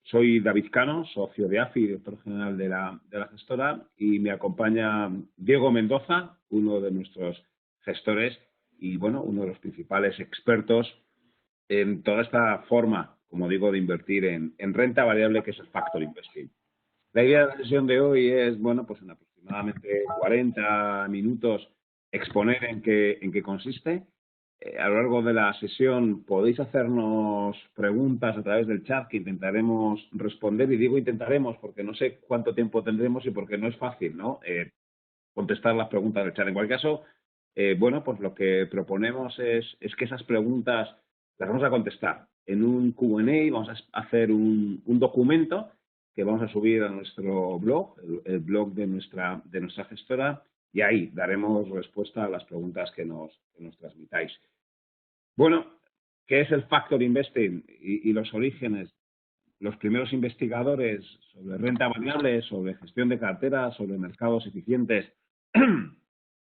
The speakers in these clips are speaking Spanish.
Soy David Cano, socio de AFI, director general de la gestora, y me acompaña Diego Mendoza, uno de nuestros gestores y, bueno, uno de los principales expertos en toda esta forma, como digo, de invertir en renta variable, que es el factor investing. La idea de la sesión de hoy es, bueno, pues en aproximadamente 40 minutos exponer en qué consiste. A lo largo de la sesión podéis hacernos preguntas a través del chat que intentaremos responder, y digo intentaremos porque no sé cuánto tiempo tendremos y porque no es fácil, ¿no? Contestar las preguntas del chat. En cualquier caso, bueno, pues lo que proponemos es que esas preguntas las vamos a contestar en un Q&A. Vamos a hacer un documento que vamos a subir a nuestro blog, el blog de nuestra gestora, y ahí daremos respuesta a las preguntas que nos transmitáis. Bueno, ¿qué es el factor investing y los orígenes? Los primeros investigadores sobre renta variable, sobre gestión de carteras, sobre mercados eficientes en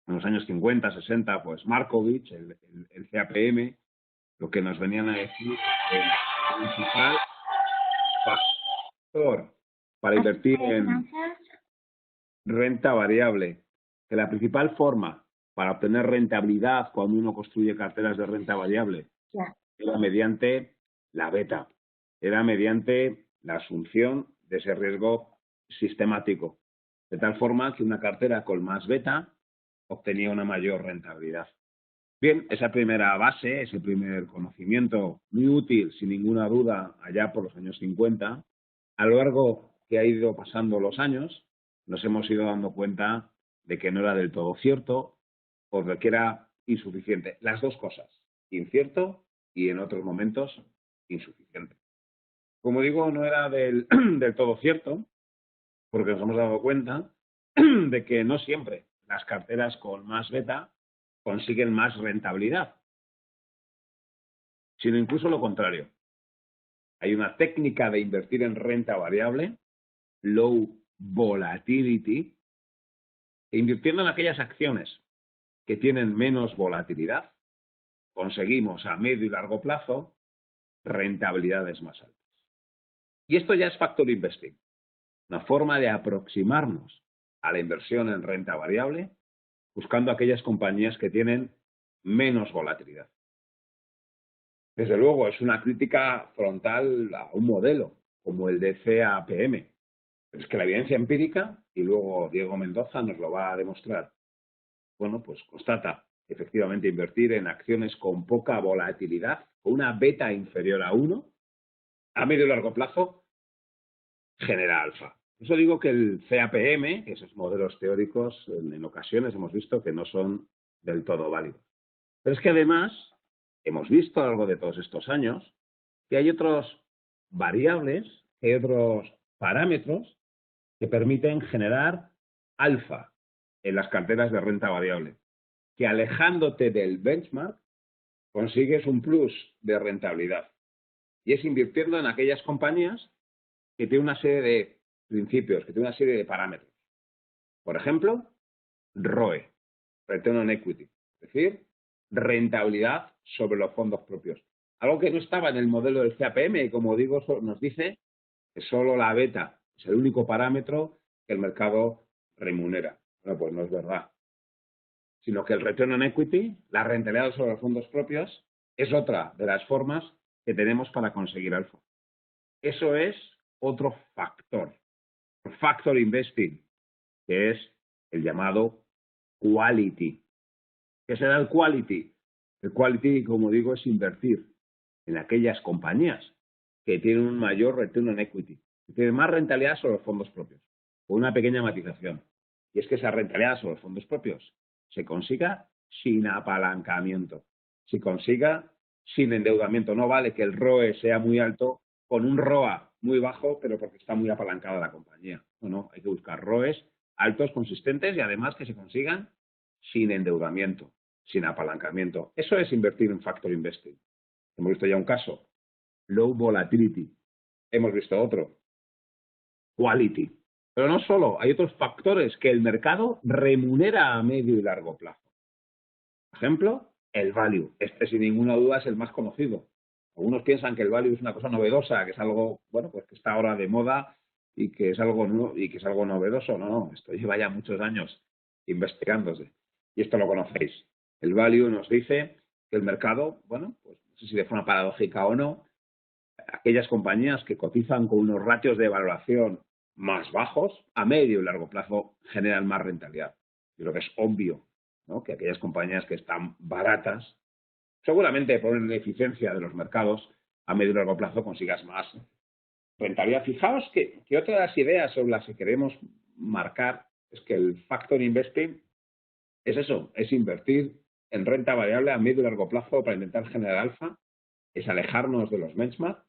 los años 50, 60, pues Markovich, el CAPM, lo que nos venían a decir, el principal factor para invertir en renta variable, que la principal forma para obtener rentabilidad cuando uno construye carteras de renta variable era mediante la beta, era mediante la asunción de ese riesgo sistemático, de tal forma que una cartera con más beta obtenía una mayor rentabilidad. Bien, esa primera base, ese primer conocimiento muy útil, sin ninguna duda, allá por los años 50, a lo largo que ha ido pasando los años, nos hemos ido dando cuenta de que no era del todo cierto o de que era insuficiente. Las dos cosas, incierto y en otros momentos insuficiente. Como digo, no era del todo cierto, porque nos hemos dado cuenta de que no siempre las carteras con más beta consiguen más rentabilidad, sino incluso lo contrario. Hay una técnica de invertir en renta variable, low volatility, e invirtiendo en aquellas acciones que tienen menos volatilidad, conseguimos a medio y largo plazo rentabilidades más altas. Y esto ya es factor investing, una forma de aproximarnos a la inversión en renta variable buscando aquellas compañías que tienen menos volatilidad. Desde luego, es una crítica frontal a un modelo como el de CAPM. Pero es que la evidencia empírica, y luego Diego Mendoza nos lo va a demostrar, bueno, pues constata efectivamente invertir en acciones con poca volatilidad, con una beta inferior a 1, a medio y largo plazo, genera alfa. Por eso digo que el CAPM, esos modelos teóricos, en ocasiones hemos visto que no son del todo válidos. Pero es que además hemos visto a lo largo de todos estos años que hay otras variables, que hay otros parámetros que permiten generar alfa en las carteras de renta variable, que alejándote del benchmark consigues un plus de rentabilidad. Y es invirtiendo en aquellas compañías que tienen una serie de principios, que tienen una serie de parámetros. Por ejemplo, ROE, Return on Equity, es decir, rentabilidad sobre los fondos propios. Algo que no estaba en el modelo del CAPM y, como digo, nos dice que solo la beta es el único parámetro que el mercado remunera. Bueno, pues no es verdad. Sino que el return on equity, la rentabilidad sobre los fondos propios, es otra de las formas que tenemos para conseguir alfa. Eso es otro factor, factor investing, que es el llamado quality. ¿Qué será el quality? El quality, como digo, es invertir en aquellas compañías que tienen un mayor return on equity, que tienen más rentabilidad sobre los fondos propios, con una pequeña matización. Y es que esa rentabilidad sobre los fondos propios se consiga sin apalancamiento, se consiga sin endeudamiento. No vale que el ROE sea muy alto con un ROA muy bajo, pero porque está muy apalancada la compañía. No, hay que buscar ROEs altos, consistentes y además que se consigan sin endeudamiento, sin apalancamiento. Eso es invertir en factor investing. Hemos visto ya un caso, low volatility. Hemos visto otro, quality. Pero no solo, hay otros factores que el mercado remunera a medio y largo plazo. Por ejemplo, el value. Este, sin ninguna duda, es el más conocido. Algunos piensan que el value es una cosa novedosa, que es algo, bueno, pues que está ahora de moda y que es algo nuevo y que es algo novedoso. No, no, esto lleva ya muchos años investigándose. Y esto lo conocéis. El value nos dice que el mercado, bueno, pues no sé si de forma paradójica o no, aquellas compañías que cotizan con unos ratios de valoración más bajos, a medio y largo plazo generan más rentabilidad. Yo creo que es obvio, ¿no?, que aquellas compañías que están baratas, seguramente por la eficiencia de los mercados, a medio y largo plazo consigas más rentabilidad. Fijaos que otra de las ideas sobre las que queremos marcar es que el factor investing es eso, es invertir en renta variable a medio y largo plazo para intentar generar alfa, es alejarnos de los benchmark,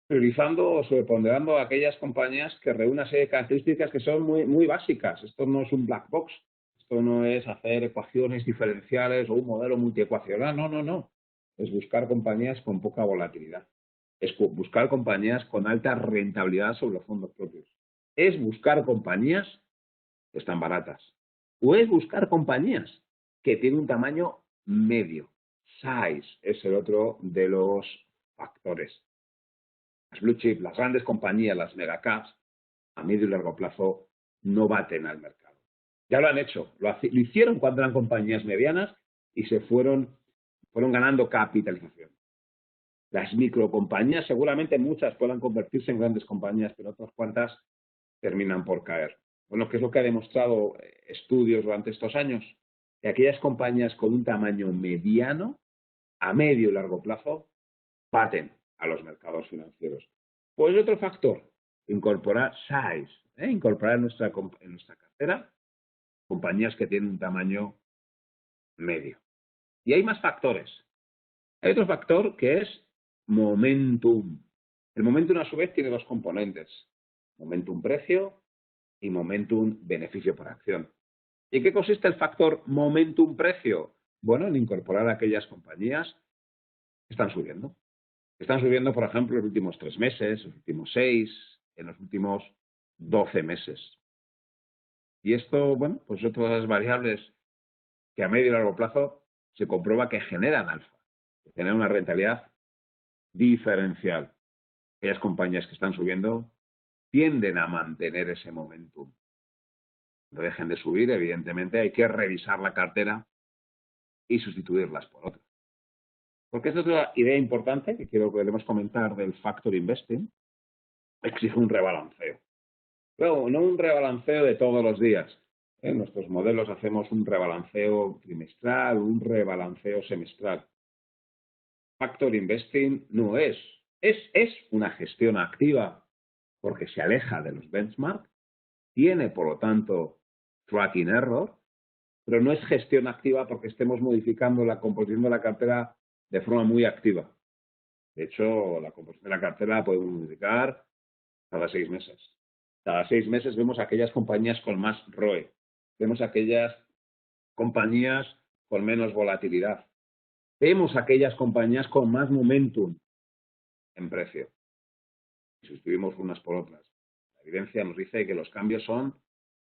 priorizando o sobreponderando a aquellas compañías que reúnen una serie de características que son muy, muy básicas. Esto no es un black box, esto no es hacer ecuaciones diferenciales o un modelo multiecuacional, no, no, no. Es buscar compañías con poca volatilidad. Es buscar compañías con alta rentabilidad sobre los fondos propios. Es buscar compañías que están baratas. O es buscar compañías que tienen un tamaño medio. Size es el otro de los factores. Las blue chip, las grandes compañías, las megacaps, a medio y largo plazo no baten al mercado. Ya lo han hecho, lo hicieron cuando eran compañías medianas y se fueron ganando capitalización. Las microcompañías, seguramente muchas puedan convertirse en grandes compañías, pero otras cuantas terminan por caer. Bueno, ¿qué es lo que ha demostrado estudios durante estos años? Que aquellas compañías con un tamaño mediano, a medio y largo plazo, baten a los mercados financieros. Pues otro factor, incorporar size, incorporar en nuestra cartera compañías que tienen un tamaño medio. Y hay más factores. Hay otro factor que es momentum. El momentum, a su vez, tiene dos componentes: momentum precio y momentum beneficio por acción. ¿Y en qué consiste el factor momentum precio? Bueno, en incorporar aquellas compañías que están subiendo. Están subiendo, por ejemplo, en los últimos 3 meses, los últimos 6, en los últimos 12 meses. Y esto, bueno, pues son todas las variables que a medio y largo plazo se comprueba que generan alfa, que generan una rentabilidad diferencial. Aquellas compañías que están subiendo tienden a mantener ese momentum. No dejen de subir, evidentemente hay que revisar la cartera y sustituirlas por otras. Porque esta es otra idea importante que queremos comentar del factor investing. Exige un rebalanceo. Luego, no un rebalanceo de todos los días. En nuestros modelos hacemos un rebalanceo trimestral, un rebalanceo semestral. Factor investing no es una gestión activa porque se aleja de los benchmark, tiene por lo tanto tracking error, pero no es gestión activa porque estemos modificando la composición de la cartera de forma muy activa. De hecho, la composición de la cartera la podemos modificar cada 6 meses. Cada 6 meses vemos aquellas compañías con más ROE, vemos aquellas compañías con menos volatilidad, vemos aquellas compañías con más momentum en precio y sustituimos unas por otras. La evidencia nos dice que los cambios son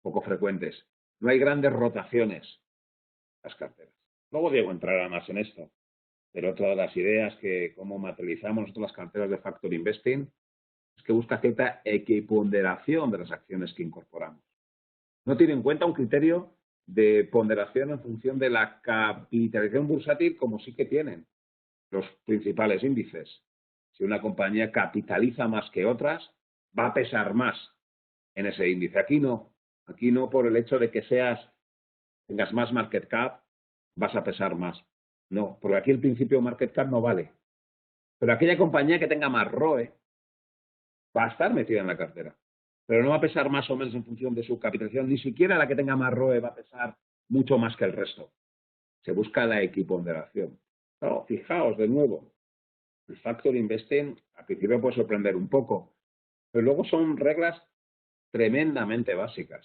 poco frecuentes. No hay grandes rotaciones en las carteras. Luego Diego entrará más en esto, pero otra de las ideas que cómo materializamos nosotros las carteras de Factor Investing es que busca cierta equiponderación de las acciones que incorporamos. No tiene en cuenta un criterio de ponderación en función de la capitalización bursátil, como sí que tienen los principales índices. Si una compañía capitaliza más que otras, va a pesar más en ese índice. Aquí no por el hecho de que tengas más market cap, vas a pesar más. No, porque aquí el principio market cap no vale. Pero aquella compañía que tenga más ROE va a estar metida en la cartera, pero no va a pesar más o menos en función de su capitalización. Ni siquiera la que tenga más ROE va a pesar mucho más que el resto. Se busca la equiponderación. Claro, fijaos de nuevo, el factor investing al principio puede sorprender un poco, pero luego son reglas tremendamente básicas.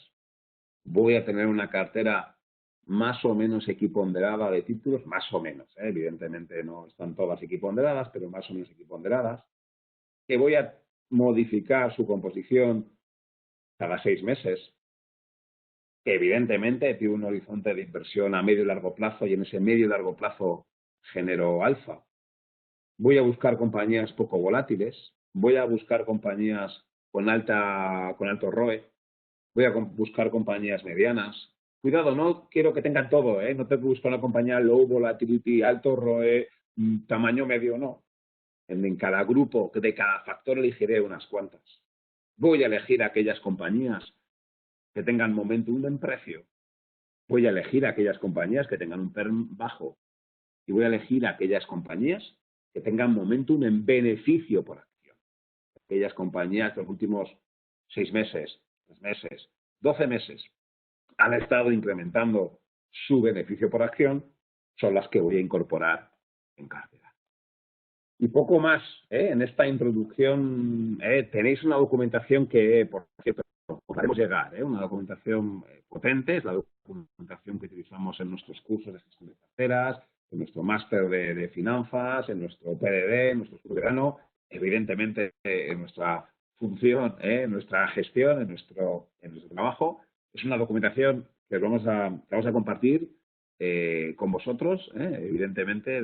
Voy a tener una cartera más o menos equiponderada de títulos, más o menos, evidentemente no están todas equiponderadas, pero más o menos equiponderadas, que voy a modificar su composición cada 6 meses, que evidentemente tiene un horizonte de inversión a medio y largo plazo y en ese medio y largo plazo genero alfa. voy a buscar compañías poco volátiles, voy a buscar compañías con alto ROE, voy a buscar compañías medianas. Cuidado, no quiero que tengan todo, ¿eh? No tengo que buscar una compañía low volatility, alto ROE, tamaño medio, no. En cada grupo, de cada factor elegiré unas cuantas. Voy a elegir aquellas compañías que tengan momentum en precio. Voy a elegir aquellas compañías que tengan un PERM bajo. Y voy a elegir aquellas compañías que tengan momentum en beneficio por acción. Aquellas compañías que en los últimos 6 meses, 3 meses, 12 meses han estado incrementando su beneficio por acción, son las que voy a incorporar en cartera. Y poco más, en esta introducción tenéis una documentación que, por cierto, os haremos llegar, una documentación potente, es la documentación que utilizamos en nuestros cursos de gestión de carteras, en nuestro máster de finanzas, en nuestro PDD, en nuestro curso de verano, evidentemente en nuestra función, en nuestra gestión, en nuestro trabajo. Es una documentación que vamos a compartir con vosotros, evidentemente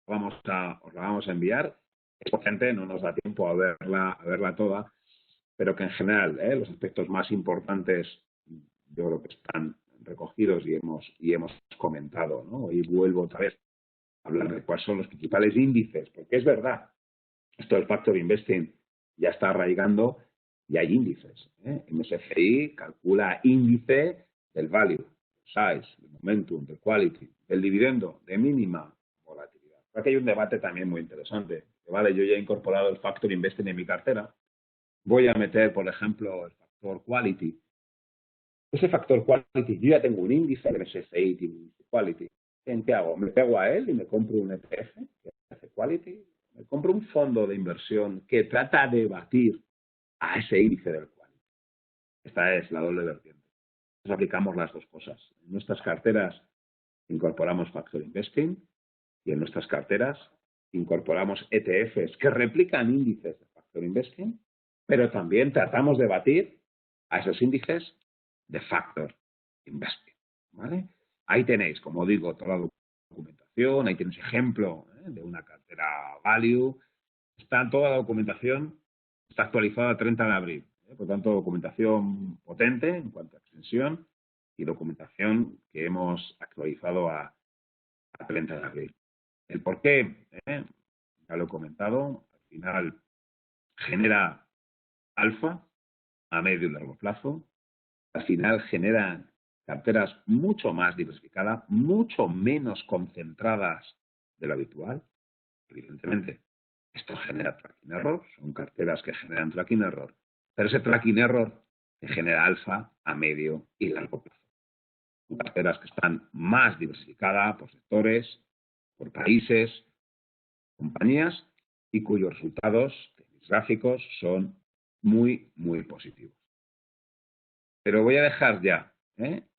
os la vamos a enviar. Es potente, no nos da tiempo a verla toda, pero que en general los aspectos más importantes yo creo que están recogidos y hemos comentado, ¿no? Y vuelvo otra vez a hablar de cuáles son los principales índices, porque es verdad, esto del Factor Investing ya está arraigando y hay índices. MSCI calcula índice del value, del size, del momentum, del quality, del dividendo, de mínima volatilidad. Aquí hay un debate también muy interesante. Vale, yo ya he incorporado el Factor Investing en mi cartera. Voy a meter, por ejemplo, el factor quality. Ese factor quality, yo ya tengo un índice de MSCI quality. ¿En qué hago? Me pego a él y me compro un ETF que hace quality. Me compro un fondo de inversión que trata de batir a ese índice del quality. Esta es la doble vertiente. Nos aplicamos las dos cosas. En nuestras carteras incorporamos factor investing y en nuestras carteras incorporamos ETFs que replican índices de factor investing, pero también tratamos de batir a esos índices de factor investing, ¿vale? Ahí tenéis, como digo, toda la documentación, ahí tenéis ejemplo de una cartera value. Está toda la documentación, está actualizada el 30 de abril. Por tanto, documentación potente en cuanto a extensión y documentación que hemos actualizado a 30 de abril. El por qué, ya lo he comentado, al final genera alfa a medio y largo plazo, al final genera carteras mucho más diversificadas, mucho menos concentradas de lo habitual. Evidentemente, esto genera tracking error, son carteras que generan tracking error, pero ese tracking error genera alfa a medio y largo plazo. Son carteras que están más diversificadas por sectores, por países, compañías y cuyos resultados gráficos son muy, muy positivos. Pero voy a dejar ya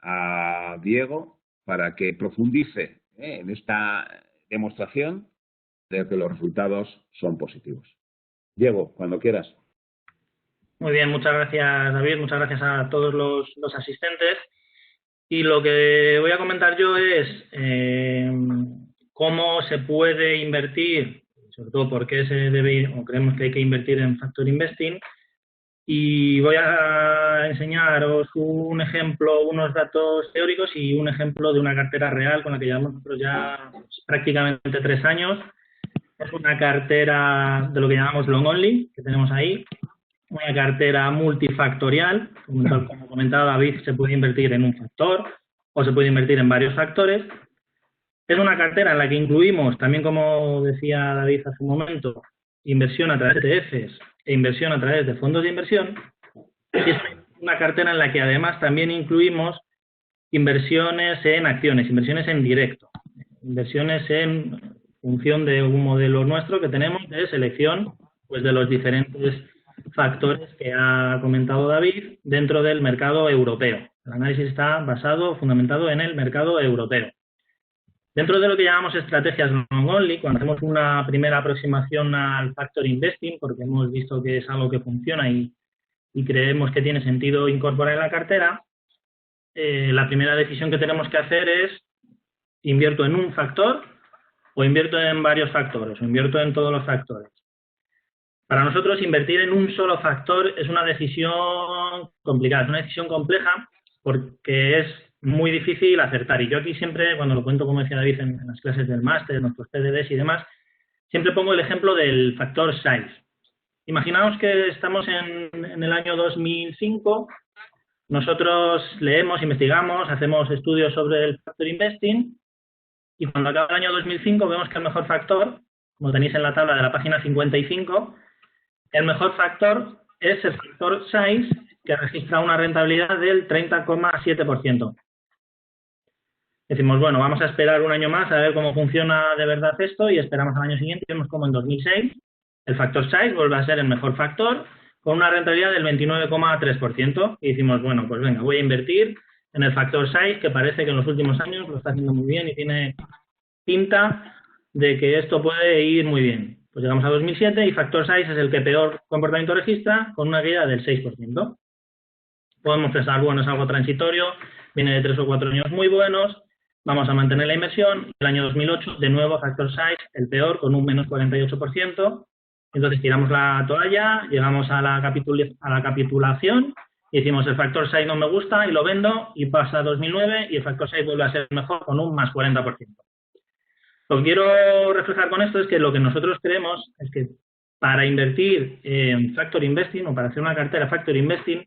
a Diego para que profundice en esta demostración de que los resultados son positivos. Diego, cuando quieras. Muy bien, muchas gracias, David. Muchas gracias a todos los asistentes. Y lo que voy a comentar yo es cómo se puede invertir, sobre todo por qué se debe o creemos que hay que invertir en Factor Investing. Y voy a enseñaros un ejemplo, unos datos teóricos y un ejemplo de una cartera real con la que llevamos nosotros ya prácticamente 3 años. Es una cartera de lo que llamamos long only, que tenemos ahí. Una cartera multifactorial, como comentaba David, se puede invertir en un factor o se puede invertir en varios factores. Es una cartera en la que incluimos, también como decía David hace un momento, inversión a través de ETFs e inversión a través de fondos de inversión. Es una cartera en la que además también incluimos inversiones en acciones, inversiones en directo, inversiones en función de un modelo nuestro que tenemos de selección pues de los diferentes factores que ha comentado David dentro del mercado europeo. El análisis está basado, fundamentado en el mercado europeo. Dentro de lo que llamamos estrategias long only, cuando hacemos una primera aproximación al factor investing, porque hemos visto que es algo que funciona y creemos que tiene sentido incorporar en la cartera, la primera decisión que tenemos que hacer es: ¿invierto en un factor o invierto en varios factores, o invierto en todos los factores. Para nosotros, invertir en un solo factor es una decisión complicada, es una decisión compleja porque es muy difícil acertar. Y yo aquí siempre, cuando lo cuento, como decía David, en las clases del máster, en nuestros PDDs y demás, siempre pongo el ejemplo del factor size. Imaginaos que estamos en el año 2005, nosotros leemos, investigamos, hacemos estudios sobre el factor investing y cuando acaba el año 2005 vemos que el mejor factor, como tenéis en la tabla de la página 55, el mejor factor es el factor size, que registra una rentabilidad del 30,7%. Decimos, bueno, vamos a esperar un año más a ver cómo funciona de verdad esto y esperamos al año siguiente y vemos como en 2006 el factor size vuelve a ser el mejor factor con una rentabilidad del 29,3%. Y decimos, bueno, pues venga, voy a invertir en el factor size, que parece que en los últimos años lo está haciendo muy bien y tiene pinta de que esto puede ir muy bien. Pues llegamos a 2007 y factor size es el que peor comportamiento registra, con una caída del 6%. Podemos pensar, bueno, es algo transitorio, viene de 3 o 4 años muy buenos, vamos a mantener la inversión. El año 2008, de nuevo, factor size, el peor, con un menos 48%. Entonces tiramos la toalla, llegamos a la capitulación y decimos, el factor size no me gusta y lo vendo, y pasa 2009 y el factor size vuelve a ser mejor con un más 40%. Lo que quiero reflejar con esto es que lo que nosotros creemos es que para invertir en factor investing o para hacer una cartera factor investing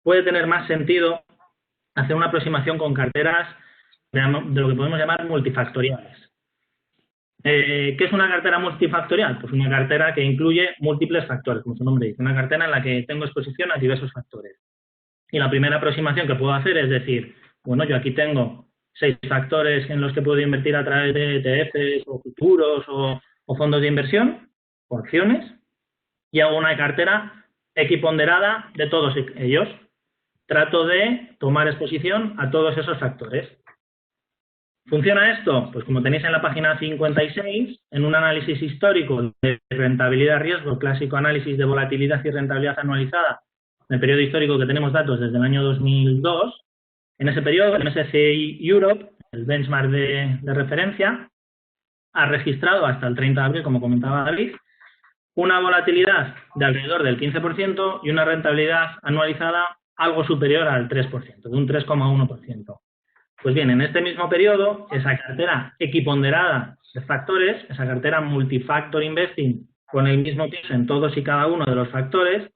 puede tener más sentido hacer una aproximación con carteras de lo que podemos llamar multifactoriales. ¿Qué es una cartera multifactorial? Pues una cartera que incluye múltiples factores, como su nombre dice, una cartera en la que tengo exposición a diversos factores. Y la primera aproximación que puedo hacer es decir, bueno, yo aquí tengo 6 factores en los que puedo invertir a través de ETFs o futuros o fondos de inversión o acciones, y hago una cartera equiponderada de todos ellos. Trato de tomar exposición a todos esos factores. ¿Funciona esto? Pues como tenéis en la página 56, en un análisis histórico de rentabilidad-riesgo, clásico análisis de volatilidad y rentabilidad anualizada, en el periodo histórico que tenemos datos desde el año 2002, en ese periodo el MSCI Europe, el benchmark de referencia, ha registrado hasta el 30 de abril, como comentaba David, una volatilidad de alrededor del 15% y una rentabilidad anualizada algo superior al 3%, de un 3,1%. Pues bien, en este mismo periodo, esa cartera equiponderada de factores, esa cartera multifactor investing con el mismo peso en todos y cada uno de los factores,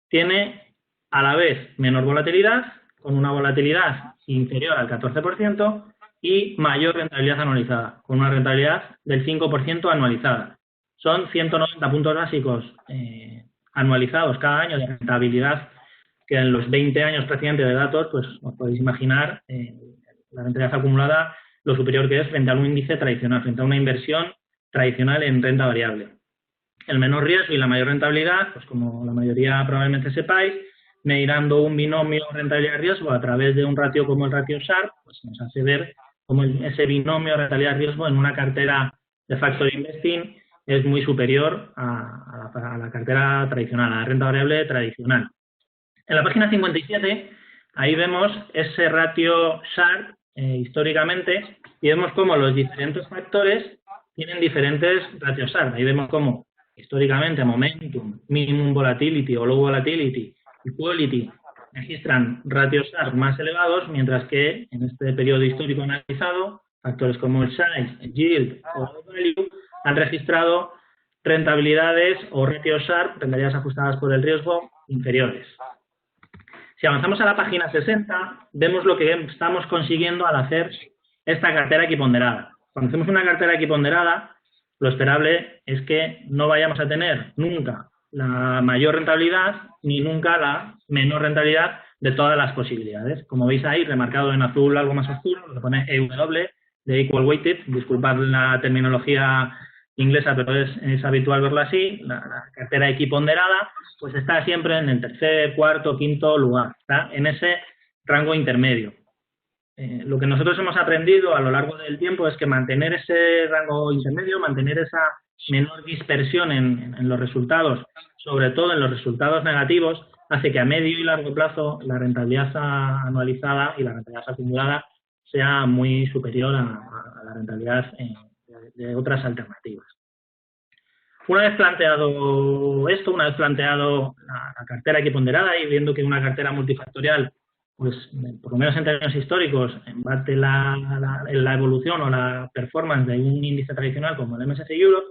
tiene a la vez menor volatilidad, con una volatilidad inferior al 14% y mayor rentabilidad anualizada, con una rentabilidad del 5% anualizada. Son 190 puntos básicos anualizados cada año de rentabilidad, que en los 20 años precedentes de datos, pues os podéis imaginar la rentabilidad acumulada, lo superior que es frente a un índice tradicional, frente a una inversión tradicional en renta variable. El menor riesgo y la mayor rentabilidad, pues como la mayoría probablemente sepáis, mirando un binomio rentabilidad-riesgo a través de un ratio como el ratio Sharpe, pues nos hace ver cómo ese binomio rentabilidad-riesgo en una cartera de factor investing es muy superior a la cartera tradicional, a la renta variable tradicional. En la página 57, ahí vemos ese ratio Sharpe históricamente y vemos cómo los diferentes factores tienen diferentes ratios Sharpe. Ahí vemos cómo históricamente momentum, minimum volatility o low volatility y quality registran ratios Sharpe más elevados, mientras que en este periodo histórico analizado, factores como el size, el yield o el value han registrado rentabilidades o ratios Sharpe, rentabilidades ajustadas por el riesgo, inferiores. Si avanzamos a la página 60, vemos lo que estamos consiguiendo al hacer esta cartera equiponderada. Cuando hacemos una cartera equiponderada, lo esperable es que no vayamos a tener nunca la mayor rentabilidad ni nunca la menor rentabilidad de todas las posibilidades. Como veis ahí, remarcado en azul algo más oscuro, lo que pone EW, de Equal Weighted, disculpad la terminología inglesa, pero es habitual verlo así, la cartera equiponderada, pues está siempre en el tercer, cuarto, quinto lugar, está en ese rango intermedio. Lo que nosotros hemos aprendido a lo largo del tiempo es que mantener ese rango intermedio, mantener esa menor dispersión en los resultados, sobre todo en los resultados negativos, hace que a medio y largo plazo la rentabilidad anualizada y la rentabilidad acumulada sea muy superior a la rentabilidad de otras alternativas. Una vez planteado esto, una vez planteado la cartera equiponderada y viendo que una cartera multifactorial, pues por lo menos en términos históricos, embate la evolución o la performance de un índice tradicional como el MSCI Europe,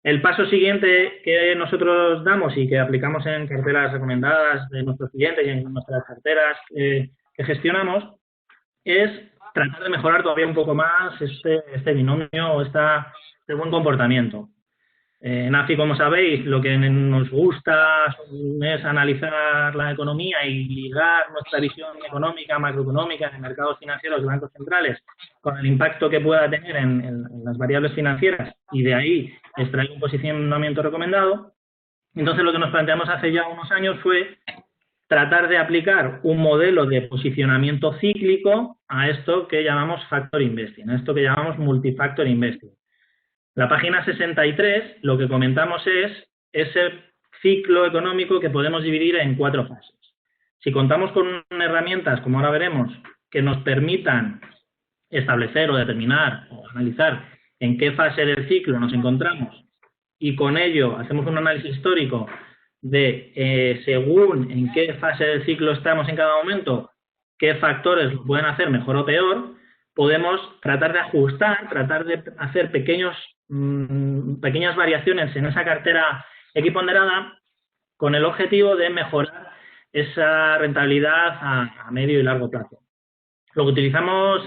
el paso siguiente que nosotros damos y que aplicamos en carteras recomendadas de nuestros clientes y en nuestras carteras que gestionamos es tratar de mejorar todavía un poco más este binomio o este buen comportamiento. En AFI, como sabéis, lo que nos gusta es analizar la economía y ligar nuestra visión económica, macroeconómica de mercados financieros de bancos centrales con el impacto que pueda tener en las variables financieras y de ahí extraer un posicionamiento recomendado. Entonces, lo que nos planteamos hace ya unos años fue tratar de aplicar un modelo de posicionamiento cíclico a esto que llamamos factor investing, a esto que llamamos multifactor investing. La página 63 lo que comentamos es ese ciclo económico que podemos dividir en 4 fases. Si contamos con herramientas, como ahora veremos, que nos permitan establecer o determinar o analizar en qué fase del ciclo nos encontramos y con ello hacemos un análisis histórico de según en qué fase del ciclo estamos en cada momento, qué factores lo pueden hacer mejor o peor, podemos tratar de ajustar, tratar de hacer pequeñas variaciones en esa cartera equiponderada con el objetivo de mejorar esa rentabilidad a medio y largo plazo. Lo que utilizamos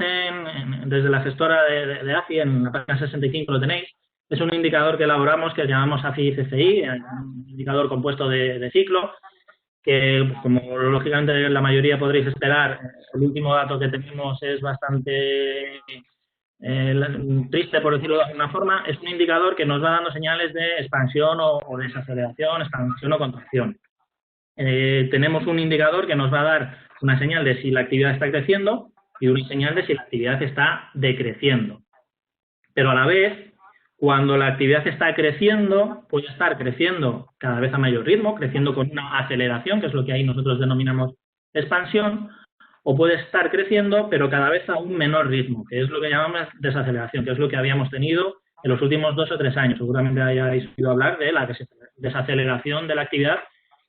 desde la gestora de AFI, en la página 65 lo tenéis, es un indicador que elaboramos que llamamos AFI-CCI, un indicador compuesto de ciclo, que pues, como lógicamente la mayoría podréis esperar, el último dato que tenemos es bastante triste, por decirlo de alguna forma. Es un indicador que nos va dando señales de expansión o desaceleración, expansión o contracción. Tenemos un indicador que nos va a dar una señal de si la actividad está creciendo y una señal de si la actividad está decreciendo. Pero a la vez, cuando la actividad está creciendo, puede estar creciendo cada vez a mayor ritmo, creciendo con una aceleración, que es lo que ahí nosotros denominamos expansión, o puede estar creciendo, pero cada vez a un menor ritmo, que es lo que llamamos desaceleración, que es lo que habíamos tenido en los últimos 2 o 3 años. Seguramente hayáis oído hablar de la desaceleración de la actividad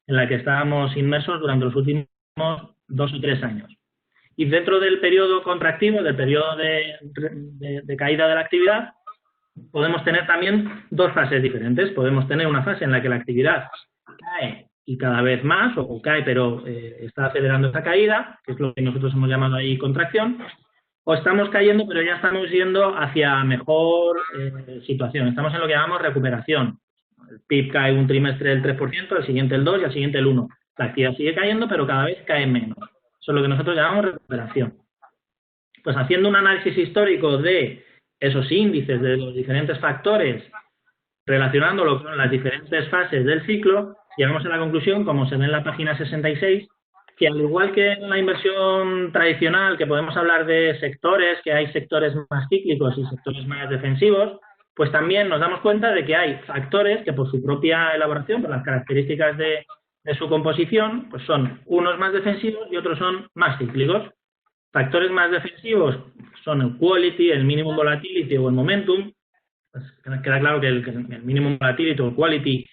en la que estábamos inmersos durante los últimos 2 o 3 años. Y dentro del periodo contractivo, del periodo de caída de la actividad, podemos tener también 2 fases diferentes. Podemos tener una fase en la que la actividad cae y cada vez más, o cae pero está acelerando esa caída, que es lo que nosotros hemos llamado ahí contracción, o estamos cayendo pero ya estamos yendo hacia mejor situación. Estamos en lo que llamamos recuperación. El PIB cae un trimestre del 3%, el siguiente el 2% y el siguiente el 1%. La actividad sigue cayendo pero cada vez cae menos. Eso es lo que nosotros llamamos recuperación. Pues haciendo un análisis histórico de esos índices, de los diferentes factores, relacionándolo con las diferentes fases del ciclo, llegamos a la conclusión, como se ve en la página 66, que al igual que en la inversión tradicional, que podemos hablar de sectores, que hay sectores más cíclicos y sectores más defensivos, pues también nos damos cuenta de que hay factores que por su propia elaboración, por las características de su composición, pues son unos más defensivos y otros son más cíclicos. Factores más defensivos son el quality, el minimum volatility o el momentum. Pues queda claro que el minimum volatility o el quality,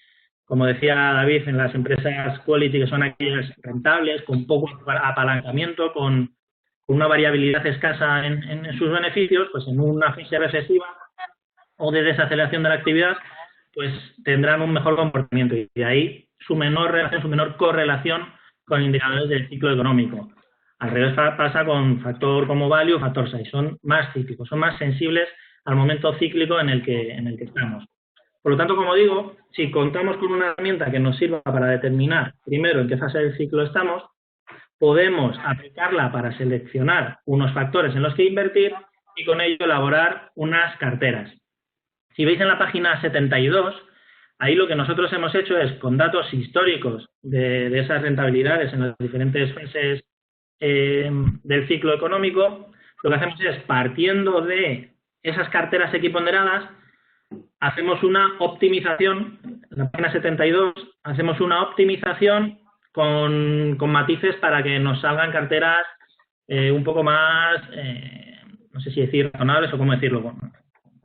como decía David, en las empresas quality, que son aquellas rentables, con poco apalancamiento, con una variabilidad escasa en sus beneficios, pues en una fase recesiva o de desaceleración de la actividad, pues tendrán un mejor comportamiento y de ahí su menor relación, su menor correlación con indicadores del ciclo económico. Al revés pasa con factor como value o factor size, son más cíclicos, son más sensibles al momento cíclico en el que estamos. Por lo tanto, como digo, si contamos con una herramienta que nos sirva para determinar primero en qué fase del ciclo estamos, podemos aplicarla para seleccionar unos factores en los que invertir y con ello elaborar unas carteras. Si veis en la página 72, ahí lo que nosotros hemos hecho es, con datos históricos de esas rentabilidades en las diferentes fases del ciclo económico, lo que hacemos es, partiendo de esas carteras equiponderadas, hacemos una optimización, en la página 72, hacemos una optimización con matices para que nos salgan carteras un poco más, no sé si decir razonables o cómo decirlo,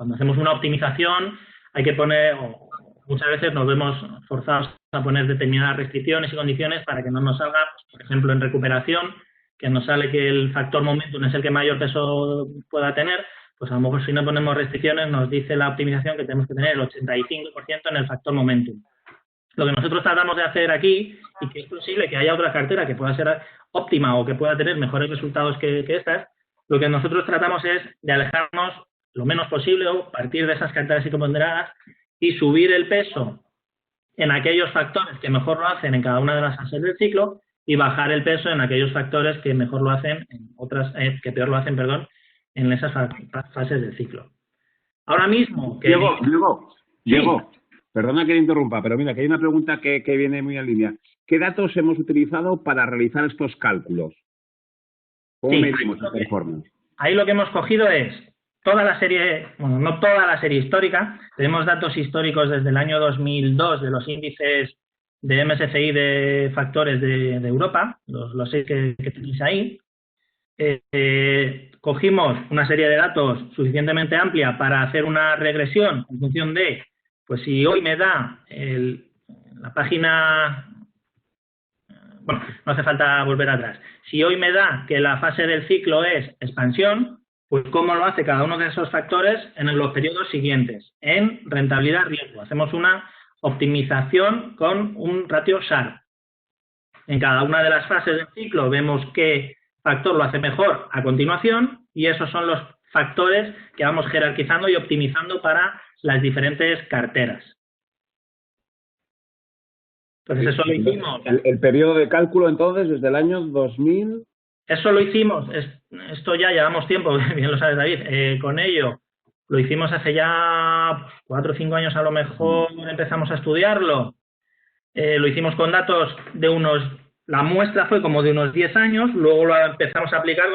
cuando hacemos una optimización hay que poner, o muchas veces nos vemos forzados a poner determinadas restricciones y condiciones para que no nos salga, pues, por ejemplo, en recuperación, que nos sale que el factor momentum es el que mayor peso pueda tener, pues a lo mejor si no ponemos restricciones nos dice la optimización que tenemos que tener el 85% en el factor momentum. Lo que nosotros tratamos de hacer aquí, y que es posible que haya otra cartera que pueda ser óptima o que pueda tener mejores resultados que estas, lo que nosotros tratamos es de alejarnos lo menos posible o partir de esas carteras psicoponderadas y subir el peso en aquellos factores que mejor lo hacen en cada una de las fases del ciclo y bajar el peso en aquellos factores que mejor lo hacen en otras, que peor lo hacen, perdón, en esas fases del ciclo. Ahora mismo... Diego, perdona que le interrumpa, pero mira, que hay una pregunta que viene muy en línea. ¿Qué datos hemos utilizado para realizar estos cálculos? ¿Cómo medimos la performance? Ahí lo que hemos cogido es toda la serie, bueno, no toda la serie histórica, tenemos datos históricos desde el año 2002 de los índices de MSCI de factores de Europa, los 6 que tenéis ahí. Cogimos una serie de datos suficientemente amplia para hacer una regresión en función de, pues si hoy me da la página, bueno, no hace falta volver atrás, si hoy me da que la fase del ciclo es expansión, pues cómo lo hace cada uno de esos factores en los periodos siguientes, en rentabilidad-riesgo. Hacemos una optimización con un ratio Sharpe. En cada una de las fases del ciclo vemos qué factor lo hace mejor a continuación y esos son los factores que vamos jerarquizando y optimizando para las diferentes carteras. Entonces, eso lo hicimos. El periodo de cálculo, entonces, desde el año 2000... Eso lo hicimos, esto ya llevamos tiempo, bien lo sabes, David, con ello. Lo hicimos hace ya 4 o 5 años a lo mejor, empezamos a estudiarlo. Lo hicimos con datos de la muestra fue como de unos 10 años, luego lo empezamos a aplicar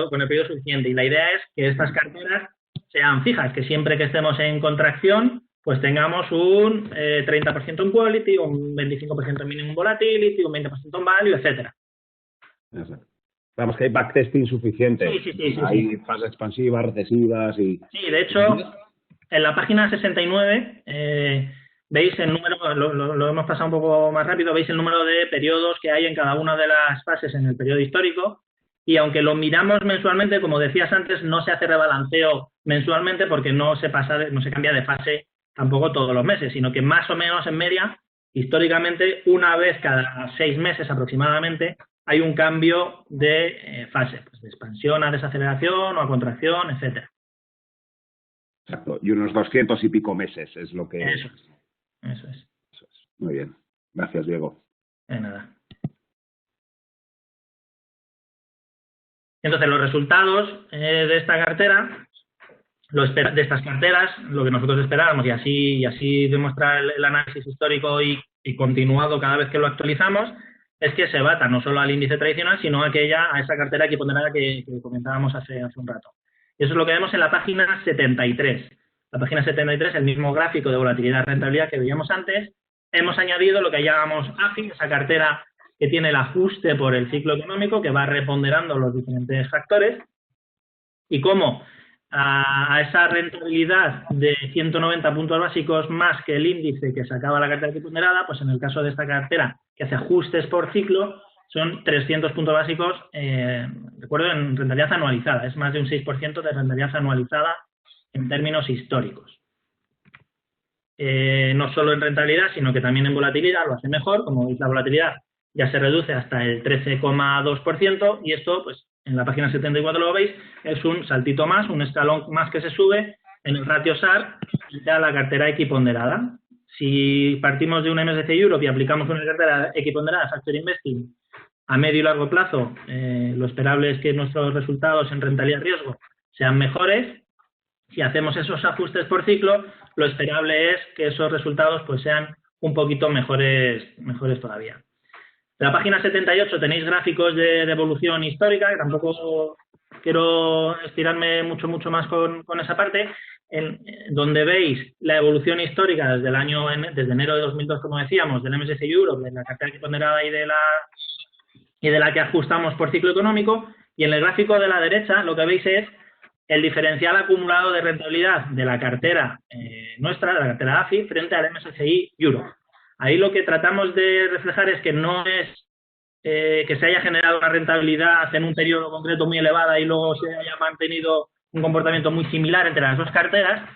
con el periodo suficiente. Y la idea es que estas carteras sean fijas, que siempre que estemos en contracción, pues tengamos un 30% en quality, un 25% en minimum volatility, un 20% en value, etcétera. Exacto. Vamos, que hay backtesting suficiente. Sí. Hay fases expansivas, recesivas y... Sí, de hecho, en la página 69 veis el número, lo hemos pasado un poco más rápido, veis el número de periodos que hay en cada una de las fases en el periodo histórico y aunque lo miramos mensualmente, como decías antes, no se hace rebalanceo mensualmente porque no se cambia de fase tampoco todos los meses, sino que más o menos en media, históricamente, una vez cada 6 meses aproximadamente, hay un cambio de fase, pues de expansión a desaceleración o a contracción, etcétera. Exacto, y unos 200 y pico meses es lo que... Eso es. Muy bien, gracias, Diego. De nada. Entonces, los resultados de esta cartera, de estas carteras, lo que nosotros esperábamos, y así demuestra el análisis histórico y continuado cada vez que lo actualizamos, es que se bata no solo al índice tradicional, sino a esa cartera equiponderada que comentábamos hace un rato. Y eso es lo que vemos en la página 73. La página 73, el mismo gráfico de volatilidad-rentabilidad que veíamos antes, hemos añadido lo que llamamos AFI, esa cartera que tiene el ajuste por el ciclo económico, que va reponderando los diferentes factores, y cómo a esa rentabilidad de 190 puntos básicos más que el índice que sacaba la cartera equiponderada, pues en el caso de esta cartera que hace ajustes por ciclo, son 300 puntos básicos, recuerdo, en rentabilidad anualizada, es más de un 6% de rentabilidad anualizada en términos históricos. No solo en rentabilidad, sino que también en volatilidad lo hace mejor, como veis la volatilidad ya se reduce hasta el 13,2% y esto, pues en la página 74 lo veis, es un saltito más, un escalón más que se sube en el ratio Sharpe a la cartera equiponderada. Si partimos de un MSCI Europe y aplicamos una cartera equiponderada Factor Investing a medio y largo plazo, lo esperable es que nuestros resultados en rentabilidad riesgo sean mejores. Si hacemos esos ajustes por ciclo, lo esperable es que esos resultados pues sean un poquito mejores todavía. En la página 78 tenéis gráficos de evolución histórica, que tampoco quiero estirarme mucho más con esa parte, donde veis la evolución histórica desde enero de 2002, como decíamos, del MSCI Europe, de la cartera equiponderada y de la que ajustamos por ciclo económico, y en el gráfico de la derecha lo que veis es el diferencial acumulado de rentabilidad de la cartera nuestra, de la cartera AFI, frente al MSCI Europe. Ahí lo que tratamos de reflejar es que no es que se haya generado una rentabilidad en un periodo concreto muy elevada y luego se haya mantenido un comportamiento muy similar entre las dos carteras,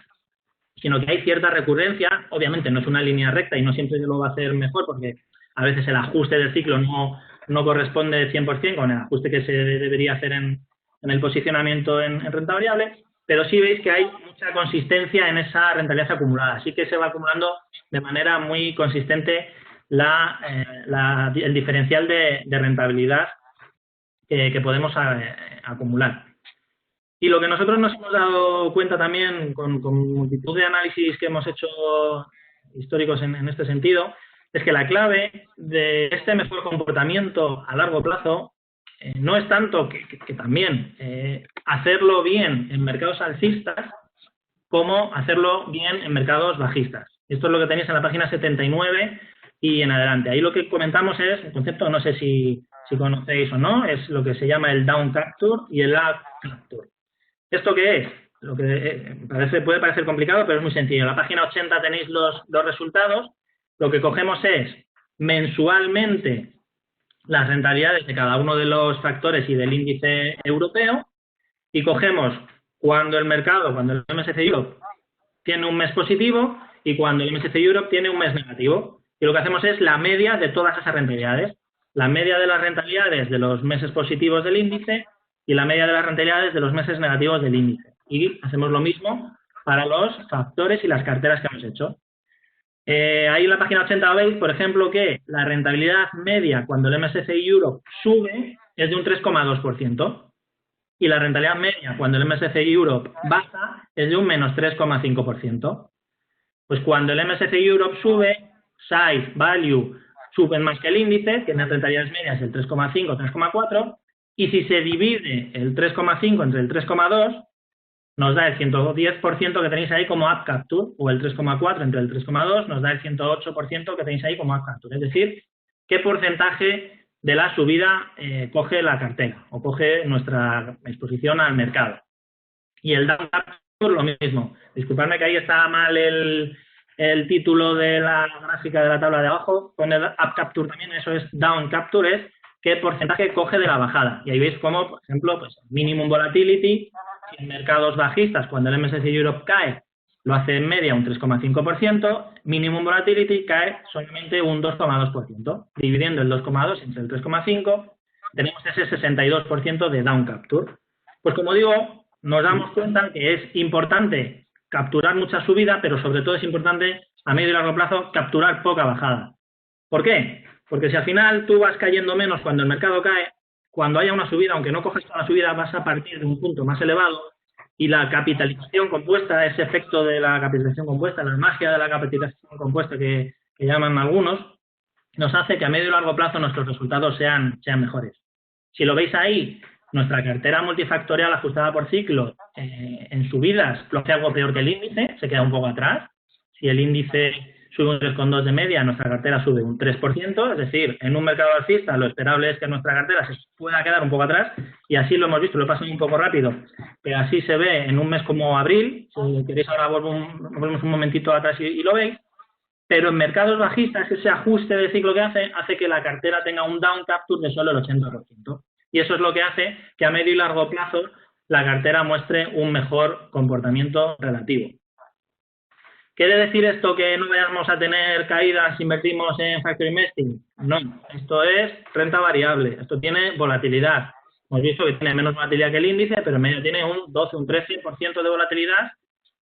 sino que hay cierta recurrencia. Obviamente no es una línea recta y no siempre se lo va a hacer mejor, porque a veces el ajuste del ciclo no corresponde 100% con el ajuste que se debería hacer en el posicionamiento en renta variable, pero sí veis que hay mucha consistencia en esa rentabilidad acumulada. Así que se va acumulando de manera muy consistente el diferencial de rentabilidad que podemos acumular. Y lo que nosotros nos hemos dado cuenta también con multitud de análisis que hemos hecho históricos en este sentido, es que la clave de este mejor comportamiento a largo plazo no es tanto que también hacerlo bien en mercados alcistas como hacerlo bien en mercados bajistas. Esto es lo que tenéis en la página 79 y en adelante. Ahí lo que comentamos es, el concepto, no sé si conocéis o no, es lo que se llama el down capture y el up capture. ¿Esto qué es? Lo que puede parecer complicado, pero es muy sencillo. En la página 80 tenéis los resultados. Lo que cogemos es mensualmente las rentabilidades de cada uno de los factores y del índice europeo y cogemos cuando el mercado, cuando el MSCI Europe tiene un mes positivo y cuando el MSCI Europe tiene un mes negativo. Y lo que hacemos es la media de todas esas rentabilidades. La media de las rentabilidades de los meses positivos del índice y la media de las rentabilidades de los meses negativos del índice. Y hacemos lo mismo para los factores y las carteras que hemos hecho. Ahí en la página 80 veis, por ejemplo, que la rentabilidad media cuando el MSCI Europe sube es de un 3,2% y la rentabilidad media cuando el MSCI Europe baja es de un menos 3,5%. Pues cuando el MSCI Europe sube, size, value suben más que el índice, tienen rentabilidades medias del 3,5, 3,4, y si se divide el 3,5 entre el 3,2, nos da el 110% que tenéis ahí como up capture, o el 3,4 entre el 3,2 nos da el 108% que tenéis ahí como up capture. Es decir, qué porcentaje de la subida coge la cartera o coge nuestra exposición al mercado. Y el down capture lo mismo. Disculpadme que ahí está mal el título de la gráfica de la tabla de abajo. Con el up capture también, eso es down capture, es qué porcentaje coge de la bajada. Y ahí veis cómo, por ejemplo, pues minimum volatility en mercados bajistas, cuando el MSCI Europe cae, lo hace en media un 3,5%, minimum volatility cae solamente un 2,2%. Dividiendo el 2,2 entre el 3,5, tenemos ese 62% de down capture. Pues como digo, nos damos cuenta que es importante capturar mucha subida, pero sobre todo es importante a medio y largo plazo capturar poca bajada. ¿Por qué? Porque si al final tú vas cayendo menos cuando el mercado cae, cuando haya una subida, aunque no coges toda la subida, vas a partir de un punto más elevado y la capitalización compuesta, ese efecto de la capitalización compuesta, la magia de la capitalización compuesta que llaman algunos, nos hace que a medio y largo plazo nuestros resultados sean mejores. Si lo veis ahí, nuestra cartera multifactorial ajustada por ciclo en subidas lo hace algo peor que el índice, se queda un poco atrás. Si el índice sube un 3,2 de media, nuestra cartera sube un 3%, es decir, en un mercado alcista lo esperable es que nuestra cartera se pueda quedar un poco atrás, y así lo hemos visto, lo he pasado un poco rápido, pero así se ve en un mes como abril. Si queréis ahora volvemos un momentito atrás y lo veis, pero en mercados bajistas ese ajuste de ciclo que hace que la cartera tenga un down capture de solo el 80%, y eso es lo que hace que a medio y largo plazo la cartera muestre un mejor comportamiento relativo. ¿Quiere decir esto que no vayamos a tener caídas si invertimos en factor investing? No, esto es renta variable, esto tiene volatilidad. Hemos visto que tiene menos volatilidad que el índice, pero en medio tiene un 12, un 13% de volatilidad,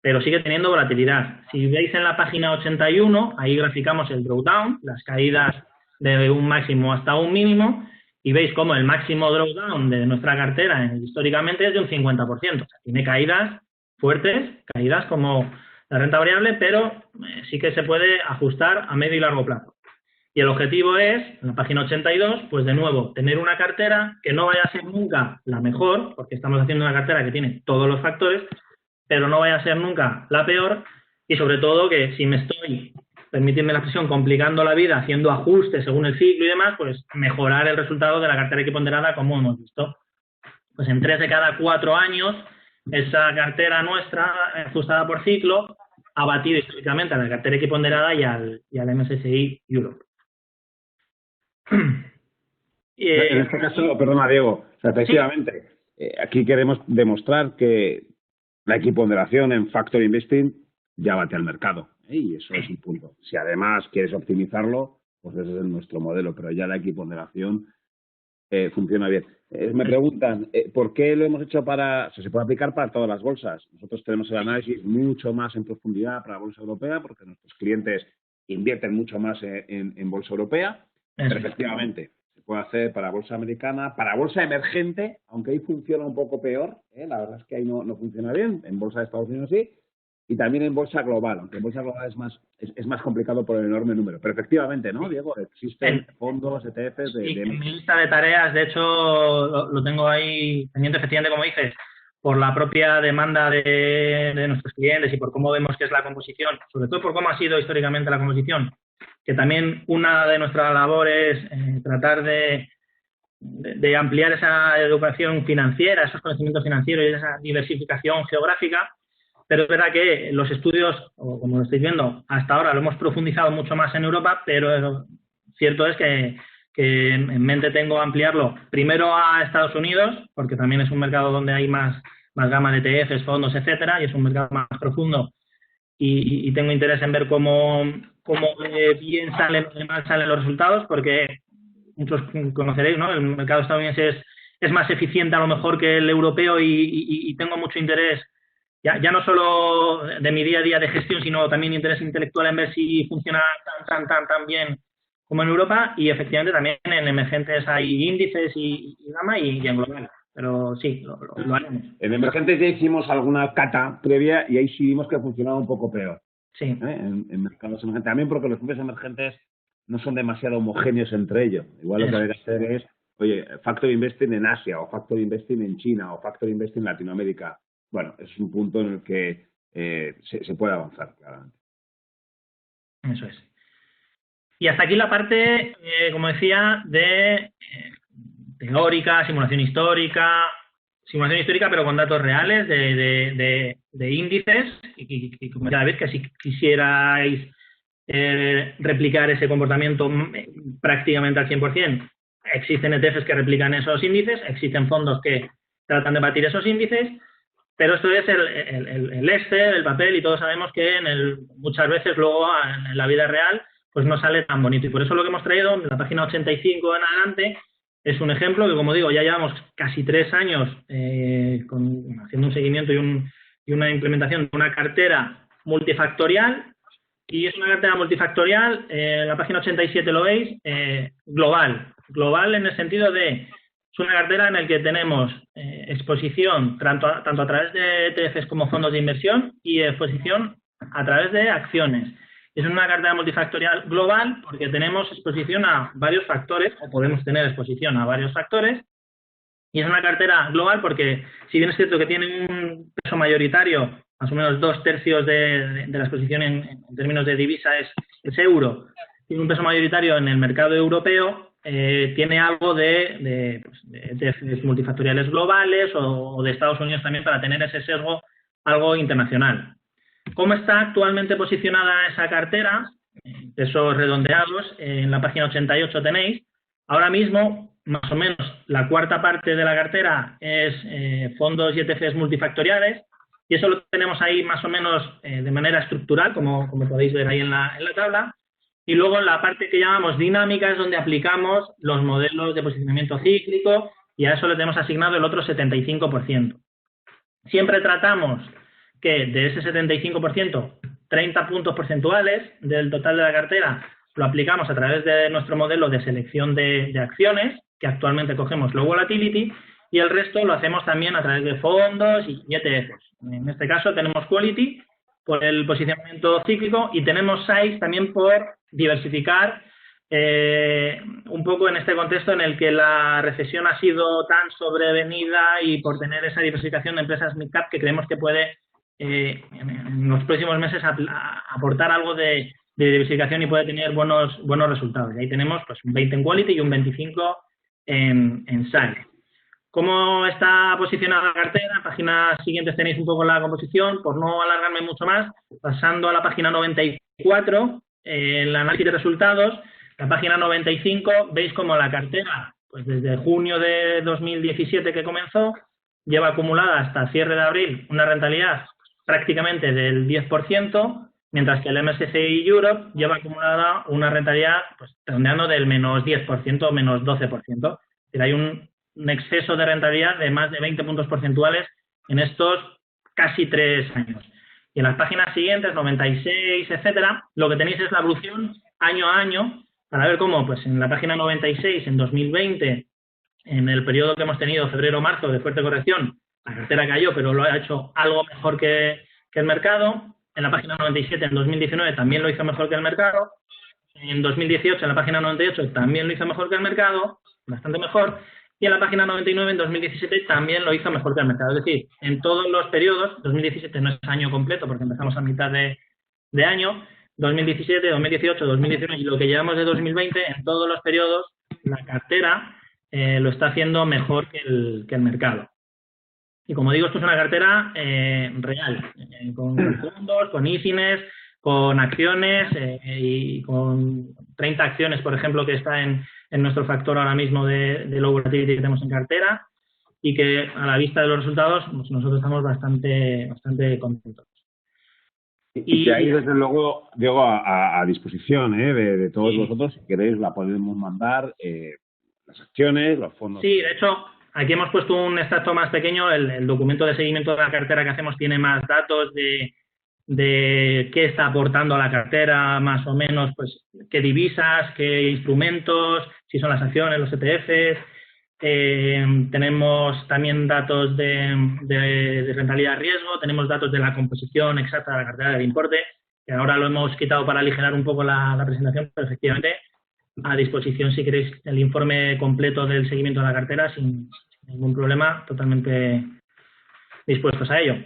pero sigue teniendo volatilidad. Si veis en la página 81, ahí graficamos el drawdown, las caídas de un máximo hasta un mínimo, y veis cómo el máximo drawdown de nuestra cartera históricamente es de un 50%. O sea, tiene caídas fuertes, caídas como la renta variable, pero sí que se puede ajustar a medio y largo plazo. Y el objetivo es, en la página 82, pues de nuevo, tener una cartera que no vaya a ser nunca la mejor, porque estamos haciendo una cartera que tiene todos los factores, pero no vaya a ser nunca la peor, y sobre todo que si me estoy, permitidme la expresión, complicando la vida, haciendo ajustes según el ciclo y demás, pues mejorar el resultado de la cartera equiponderada como hemos visto. Pues en 3 de cada 4 años esa cartera nuestra, ajustada por ciclo, ha batido históricamente a la cartera equiponderada y al MSCI Europe. En este caso, perdona Diego, o sea, efectivamente, aquí queremos demostrar que la equiponderación en Factor Investing ya bate al mercado, y eso es un punto. Si además quieres optimizarlo, pues ese es nuestro modelo, pero ya la equiponderación funciona bien. Me preguntan, ¿por qué lo hemos hecho para...? O sea, se puede aplicar para todas las bolsas. Nosotros tenemos el análisis mucho más en profundidad para la bolsa europea, porque nuestros clientes invierten mucho más en bolsa europea, pero efectivamente se puede hacer para bolsa americana, para bolsa emergente, aunque ahí funciona un poco peor, la verdad es que ahí no funciona bien, en bolsa de Estados Unidos sí, y también en bolsa global, aunque en bolsa global es más complicado por el enorme número. Pero efectivamente, ¿no, Diego? Existen fondos, ETFs de en mi lista de tareas, de hecho, lo tengo ahí pendiente, efectivamente, como dices, por la propia demanda de nuestros clientes y por cómo vemos que es la composición, sobre todo por cómo ha sido históricamente la composición, que también una de nuestras labores es tratar de ampliar esa educación financiera, esos conocimientos financieros y esa diversificación geográfica. Pero es verdad que los estudios, o como lo estáis viendo, hasta ahora lo hemos profundizado mucho más en Europa, pero cierto es que en mente tengo ampliarlo primero a Estados Unidos, porque también es un mercado donde hay más gama de ETFs, fondos, etcétera, y es un mercado más profundo. Y tengo interés en ver cómo bien mal salen los resultados, porque muchos conoceréis, ¿no? El mercado estadounidense es más eficiente a lo mejor que el europeo y tengo mucho interés. Ya no solo de mi día a día de gestión, sino también interés intelectual en ver si funciona tan bien como en Europa, y efectivamente también en emergentes hay índices y gama y en global. Pero sí, lo haremos. En emergentes ya hicimos alguna cata previa y ahí sí vimos que funcionaba un poco peor. Sí. En mercados emergentes. También porque los propios emergentes no son demasiado homogéneos entre ellos. Igual lo que hay que hacer es, oye, Factor Investing en Asia, o Factor Investing en China, o Factor Investing en Latinoamérica. Bueno, es un punto en el que se puede avanzar, claramente. Eso es. Y hasta aquí la parte, como decía, de teórica, simulación histórica, pero con datos reales de índices, y como ya veis, que si quisierais replicar ese comportamiento prácticamente al 100%, existen ETFs que replican esos índices, existen fondos que tratan de batir esos índices, pero esto es el Excel, el papel, y todos sabemos que muchas veces luego en la vida real pues no sale tan bonito. Y por eso lo que hemos traído en la página 85 en adelante es un ejemplo que, como digo, ya llevamos casi 3 años haciendo un seguimiento y una implementación de una cartera multifactorial. Y es una cartera multifactorial, en la página 87 lo veis, global. Global en el sentido de... Es una cartera en la que tenemos exposición tanto a través de ETFs como fondos de inversión y exposición a través de acciones. Es una cartera multifactorial global porque tenemos exposición a varios factores, o podemos tener exposición a varios factores, y es una cartera global porque, si bien es cierto que tiene un peso mayoritario, más o menos 2/3 de la exposición en términos de divisa es euro, tiene un peso mayoritario en el mercado europeo, tiene algo de ETFs multifactoriales globales o de Estados Unidos también, para tener ese sesgo algo internacional. ¿Cómo está actualmente posicionada esa cartera? Pesos redondeados, en la página 88 tenéis. Ahora mismo, más o menos, la cuarta parte de la cartera es fondos y ETFs multifactoriales, y eso lo tenemos ahí más o menos de manera estructural, como podéis ver ahí en la tabla. Y luego en la parte que llamamos dinámica es donde aplicamos los modelos de posicionamiento cíclico, y a eso le tenemos asignado el otro 75%. Siempre tratamos que de ese 75%, 30 puntos porcentuales del total de la cartera lo aplicamos a través de nuestro modelo de selección de acciones, que actualmente cogemos Low Volatility, y el resto lo hacemos también a través de fondos y ETFs. En este caso tenemos Quality por el posicionamiento cíclico y tenemos Size también por diversificar un poco en este contexto en el que la recesión ha sido tan sobrevenida, y por tener esa diversificación de empresas mid-cap que creemos que puede en los próximos meses aportar algo de diversificación y puede tener buenos resultados. Y ahí tenemos pues un 20 en Quality y un 25 en Size. ¿Cómo está posicionada la cartera? En páginas siguientes tenéis un poco la composición. Por no alargarme mucho más, pasando a la página 94, el análisis de resultados, la página 95, veis como la cartera, pues desde junio de 2017 que comenzó, lleva acumulada hasta cierre de abril una rentabilidad prácticamente del 10%, mientras que el MSCI Europe lleva acumulada una rentabilidad pues redondeando del menos 10% o menos 12%. Es decir, hay un exceso de rentabilidad de más de 20 puntos porcentuales en estos casi 3 años. Y en las páginas siguientes, 96, etcétera, lo que tenéis es la evolución año a año para ver cómo, pues en la página 96, en 2020, en el periodo que hemos tenido, febrero-marzo, de fuerte corrección, la cartera cayó, pero lo ha hecho algo mejor que el mercado. En la página 97, en 2019, también lo hizo mejor que el mercado. En 2018, en la página 98, también lo hizo mejor que el mercado, bastante mejor. Y en la página 99, en 2017, también lo hizo mejor que el mercado. Es decir, en todos los periodos, 2017 no es año completo porque empezamos a mitad de año, 2017, 2018, 2019 y lo que llevamos de 2020, en todos los periodos, la cartera lo está haciendo mejor que el mercado. Y como digo, esto es una cartera real, con fondos, con ISINES, con acciones y con 30 acciones, por ejemplo, que está en nuestro factor ahora mismo de low volatility que tenemos en cartera y que a la vista de los resultados pues nosotros estamos bastante contentos. Y que ahí, desde luego, Diego, a disposición de todos vosotros, si queréis, la podemos mandar, las acciones, los fondos. Sí, de hecho, aquí hemos puesto un extracto más pequeño. El documento de seguimiento de la cartera que hacemos tiene más datos de qué está aportando a la cartera, más o menos, pues qué divisas, qué instrumentos, si son las acciones, los ETFs. Tenemos también datos de rentabilidad riesgo, tenemos datos de la composición exacta de la cartera de importe, que ahora lo hemos quitado para aligerar un poco la presentación, pero efectivamente a disposición si queréis el informe completo del seguimiento de la cartera sin ningún problema, totalmente dispuestos a ello.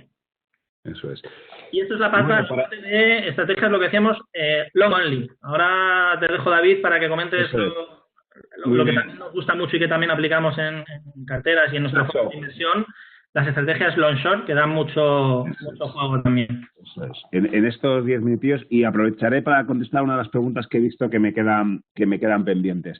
Eso es. Y esto es la parte de estrategias, lo que decíamos, long only. Ahora te dejo, David, para que comentes lo que también nos gusta mucho y que también aplicamos en carteras y en nuestro fondo de inversión, las estrategias long short, que dan mucho juego también. Eso es. En estos 10 minutillos, y aprovecharé para contestar una de las preguntas que he visto que me quedan pendientes.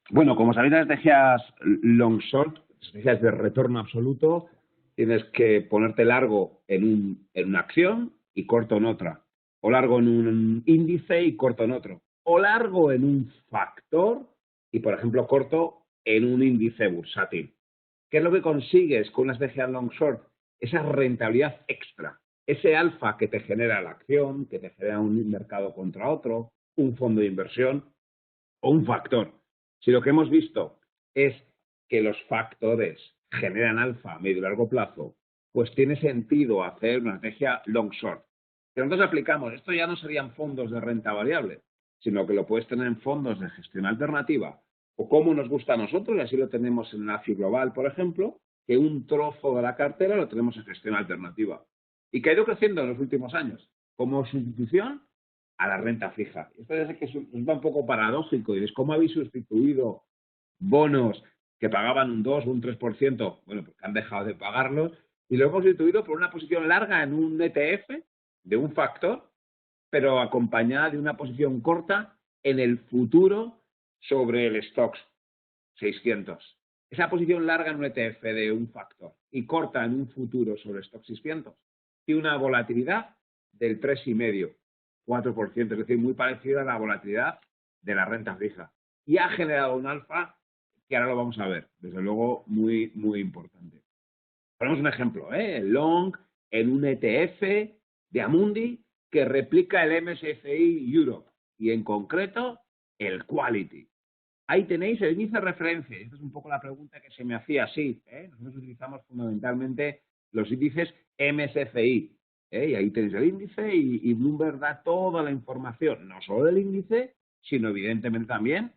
Bueno, como sabéis, las estrategias long short, estrategias de retorno absoluto, tienes que ponerte largo en una acción y corto en otra, o largo en un índice y corto en otro, o largo en un factor y, por ejemplo, corto en un índice bursátil. ¿Qué es lo que consigues con una estrategia long short? Esa rentabilidad extra, ese alfa que te genera la acción, que te genera un mercado contra otro, un fondo de inversión o un factor. Si lo que hemos visto es que los factores generan alfa a medio y largo plazo, pues tiene sentido hacer una estrategia long short. Si nosotros aplicamos, esto ya no serían fondos de renta variable, sino que lo puedes tener en fondos de gestión alternativa, o como nos gusta a nosotros, y así lo tenemos en la AFI Global, por ejemplo, que un trozo de la cartera lo tenemos en gestión alternativa. Y que ha ido creciendo en los últimos años, como sustitución a la renta fija. Esto ya sé que va un poco paradójico, y es cómo habéis sustituido bonos que pagaban un 2 o un 3%, bueno, porque han dejado de pagarlos, y lo hemos sustituido por una posición larga en un ETF de un factor, pero acompañada de una posición corta en el futuro sobre el Stoxx 600. Esa posición larga en un ETF de un factor y corta en un futuro sobre el Stoxx 600 tiene una volatilidad del 3,5%, 4%, es decir, muy parecida a la volatilidad de la renta fija. Y ha generado un alfa que ahora lo vamos a ver, desde luego muy, muy importante. Ponemos un ejemplo, long en un ETF de Amundi que replica el MSCI Europe y en concreto el Quality. Ahí tenéis el índice de referencia. Esta es un poco la pregunta que se me hacía así. Nosotros utilizamos fundamentalmente los índices MSCI. Y ahí tenéis el índice y Bloomberg da toda la información, no solo del índice, sino evidentemente también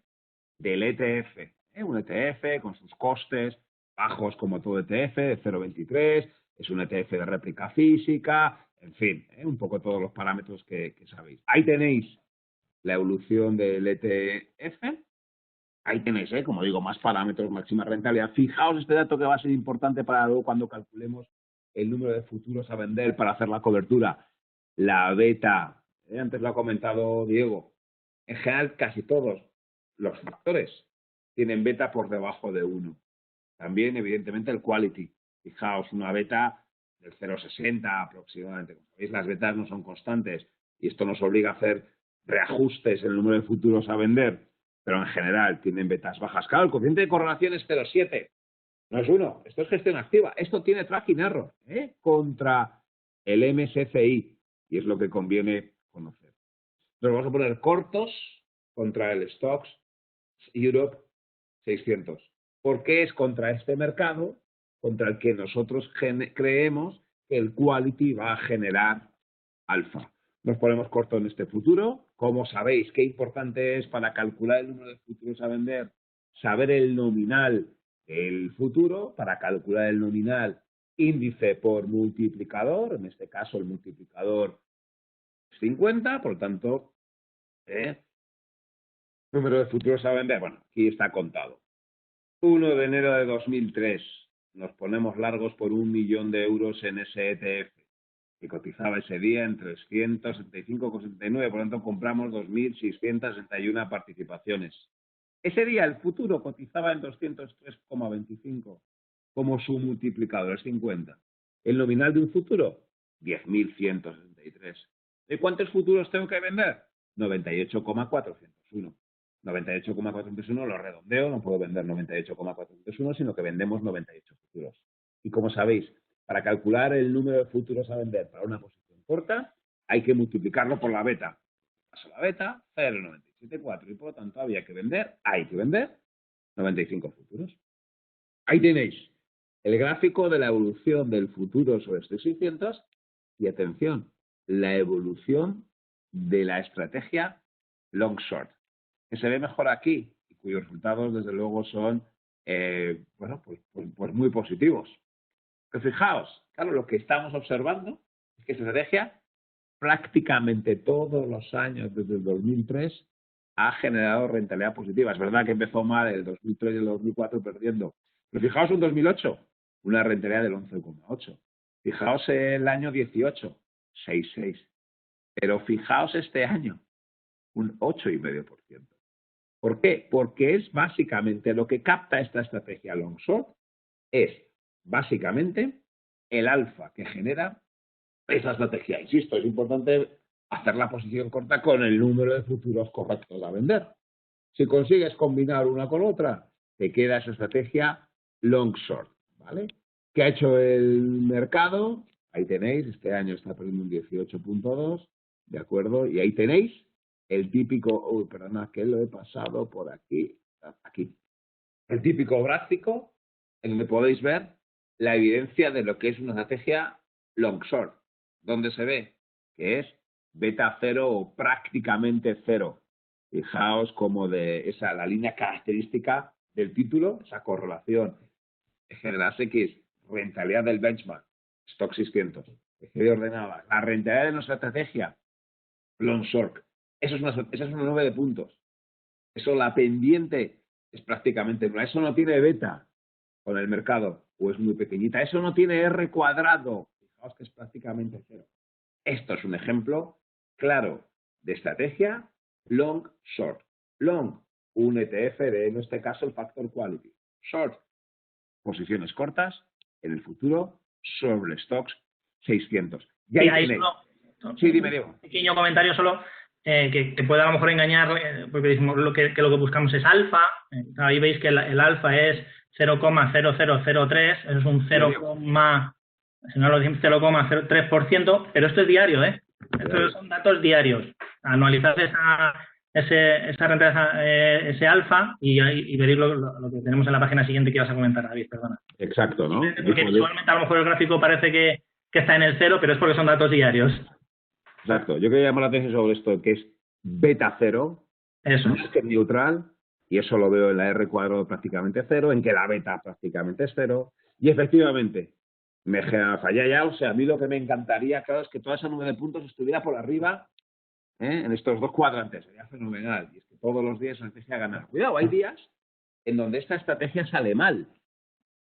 del ETF. Un ETF con sus costes bajos como todo ETF, de 0,23, es un ETF de réplica física, en fin, un poco todos los parámetros que sabéis. Ahí tenéis la evolución del ETF Ahí tenéis, como digo, más parámetros, máxima rentabilidad. Fijaos este dato que va a ser importante para luego cuando calculemos el número de futuros a vender para hacer la cobertura. La beta, antes lo ha comentado Diego, en general casi todos los factores tienen beta por debajo de 1. También, evidentemente, el quality. Fijaos, una beta del 0,60 aproximadamente. Como sabéis, las betas no son constantes y esto nos obliga a hacer reajustes en el número de futuros a vender, pero en general tienen betas bajas. Claro, el coeficiente de correlación es 0,7. No es 1. Esto es gestión activa. Esto tiene tracking error contra el MSCI y es lo que conviene conocer. Nos vamos a poner cortos contra el Stocks Europe 600. ¿Por qué es contra este mercado contra el que nosotros creemos que el quality va a generar alfa? Nos ponemos corto en este futuro. Como sabéis, qué importante es para calcular el número de futuros a vender saber el nominal del futuro. Para calcular el nominal, índice por multiplicador, en este caso el multiplicador 50, por lo tanto, número de futuros a vender, bueno, aquí está contado. 1 de enero de 2003, nos ponemos largos por 1 millón de euros en ese ETF, que cotizaba ese día en 375,79, por lo tanto compramos 2.661 participaciones. Ese día el futuro cotizaba en 203,25 como su multiplicador, es 50. El nominal de un futuro, 10.163. ¿De cuántos futuros tengo que vender? 98,401. 98,401 lo redondeo, no puedo vender 98,401, sino que vendemos 98 futuros. Y como sabéis, para calcular el número de futuros a vender para una posición corta, hay que multiplicarlo por la beta. Paso la beta, 0,974, y por lo tanto hay que vender 95 futuros. Ahí tenéis el gráfico de la evolución del futuro sobre este 600 y, atención, la evolución de la estrategia long short, que se ve mejor aquí y cuyos resultados, desde luego, son pues muy positivos. Pero fijaos, claro, lo que estamos observando es que esta estrategia prácticamente todos los años desde el 2003 ha generado rentabilidad positiva. Es verdad que empezó mal el 2003 y el 2004 perdiendo, pero fijaos en 2008, una rentabilidad del 11,8. Fijaos el año 18, 6,6. Pero fijaos este año, un 8,5%. ¿Por qué? Porque es básicamente lo que capta esta estrategia long short, es básicamente el alfa que genera esa estrategia. Insisto, es importante hacer la posición corta con el número de futuros correctos a vender. Si consigues combinar una con otra, te queda esa estrategia long short, ¿vale? ¿Qué ha hecho el mercado? Ahí tenéis, este año está perdiendo un 18,2, ¿de acuerdo? Y ahí tenéis el típico, perdona, que lo he pasado por aquí, el típico gráfico en donde podéis ver la evidencia de lo que es una estrategia long short, donde se ve que es beta cero o prácticamente cero. Fijaos como de la línea característica del título, esa correlación generarse que es rentabilidad del benchmark, stock 600, de ordenada, la rentabilidad de nuestra estrategia long short. Esa es una 9 de puntos. Eso, la pendiente es prácticamente nula. Eso no tiene beta con el mercado o es muy pequeñita. Eso no tiene R cuadrado. Fijaos que es prácticamente cero. Esto es un ejemplo claro de estrategia long short. Long, un ETF de, en este caso, el factor quality. Short, posiciones cortas en el futuro sobre el stocks 600. Y ahí tenéis. Sí, dime, Diego. Un pequeño comentario solo. Que puede a lo mejor engañar, porque decimos que lo que buscamos es alfa. Ahí veis que el alfa es 0,0003, es un 0,03%, pero esto es diario, Estos son datos diarios. Analizad esa renta, ese alfa y veréis lo que tenemos en la página siguiente que ibas a comentar, David, perdona. Exacto, ¿no? Porque visualmente a lo mejor el gráfico parece que está en el cero, pero es porque son datos diarios. Exacto. Yo quería llamar la atención sobre esto, que es beta cero, eso es que es neutral, y eso lo veo en la R cuadrado prácticamente cero, en que la beta prácticamente es cero, y efectivamente, me genera falla ya. O sea, a mí lo que me encantaría, claro, es que toda esa nube de puntos estuviera por arriba, en estos dos cuadrantes, sería fenomenal, y es que todos los días la estrategia ganar. Cuidado, hay días en donde esta estrategia sale mal.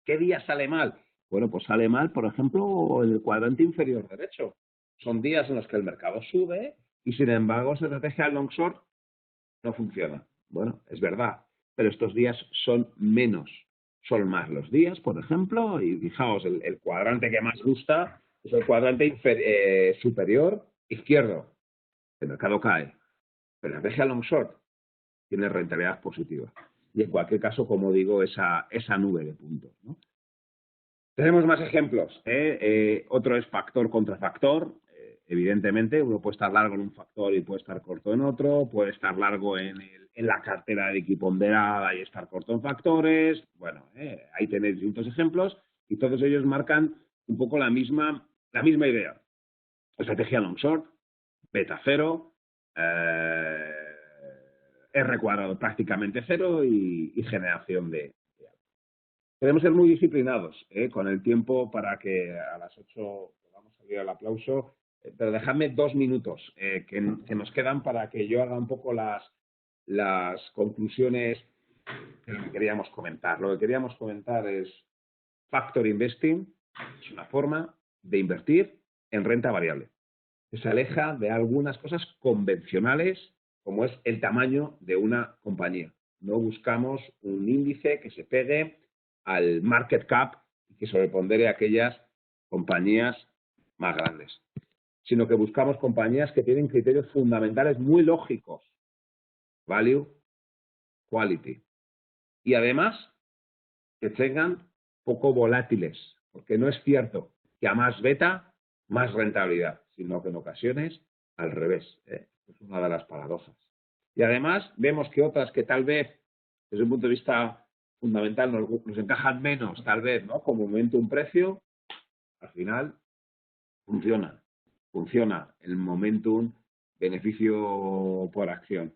¿Qué día sale mal? Bueno, pues sale mal, por ejemplo, en el cuadrante inferior derecho. Son días en los que el mercado sube y, sin embargo, esa estrategia long short no funciona. Bueno, es verdad, pero estos días son menos. Son más los días, por ejemplo, y fijaos, el cuadrante que más gusta es el cuadrante superior izquierdo. El mercado cae, pero la estrategia long short tiene rentabilidad positiva. Y en cualquier caso, como digo, esa nube de puntos, ¿no? Tenemos más ejemplos. Otro es factor contra factor. Evidentemente, uno puede estar largo en un factor y puede estar corto en otro. Puede estar largo en la cartera de equiponderada y estar corto en factores. Bueno, ahí tenéis distintos ejemplos y todos ellos marcan un poco la misma idea. Estrategia long short, beta cero, R cuadrado prácticamente cero y generación de. Debemos ser muy disciplinados con el tiempo para que a las 8 podamos salir al aplauso, pero dejadme 2 minutos que nos quedan para que yo haga un poco las conclusiones de lo que queríamos comentar. Lo que queríamos comentar es Factor Investing, es una forma de invertir en renta variable. Se aleja de algunas cosas convencionales, como es el tamaño de una compañía. No buscamos un índice que se pegue al market cap y que sobrepondere a aquellas compañías más grandes, sino que buscamos compañías que tienen criterios fundamentales muy lógicos, value, quality, y además que tengan poco volátiles, porque no es cierto que a más beta, más rentabilidad, sino que en ocasiones al revés. Es una de las paradojas. Y además vemos que otras que tal vez, desde un punto de vista fundamental, nos encajan menos, tal vez, ¿no? Como momentum precio, al final funciona el momentum beneficio por acción.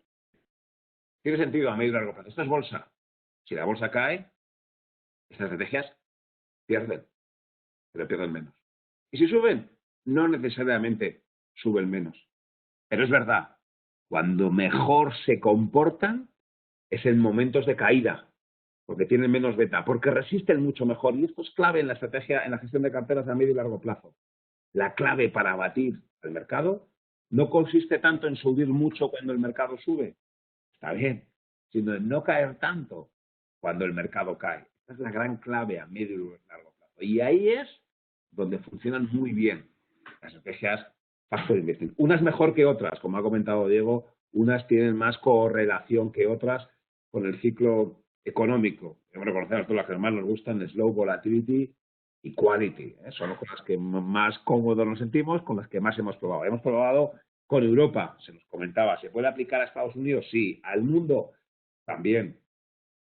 Tiene sentido a medio y largo plazo. Esto es bolsa. Si la bolsa cae, estas estrategias pierden, pero pierden menos. Y si suben, no necesariamente suben menos. Pero es verdad, cuando mejor se comportan es en momentos de caída, porque tienen menos beta, porque resisten mucho mejor. Y esto es clave en la estrategia, en la gestión de carteras a medio y largo plazo. La clave para batir al mercado no consiste tanto en subir mucho cuando el mercado sube, está bien, sino en no caer tanto cuando el mercado cae. Esta es la gran clave a medio y largo plazo. Y ahí es donde funcionan muy bien las estrategias Factor Investing. Unas mejor que otras, como ha comentado Diego, unas tienen más correlación que otras con el ciclo económico. Debemos reconocer todas las que más nos gustan, Slow Volatility y Quality. Son con las que más cómodos nos sentimos, con las que más hemos probado. Hemos probado con Europa, se nos comentaba. ¿Se puede aplicar a Estados Unidos? Sí. ¿Al mundo? También.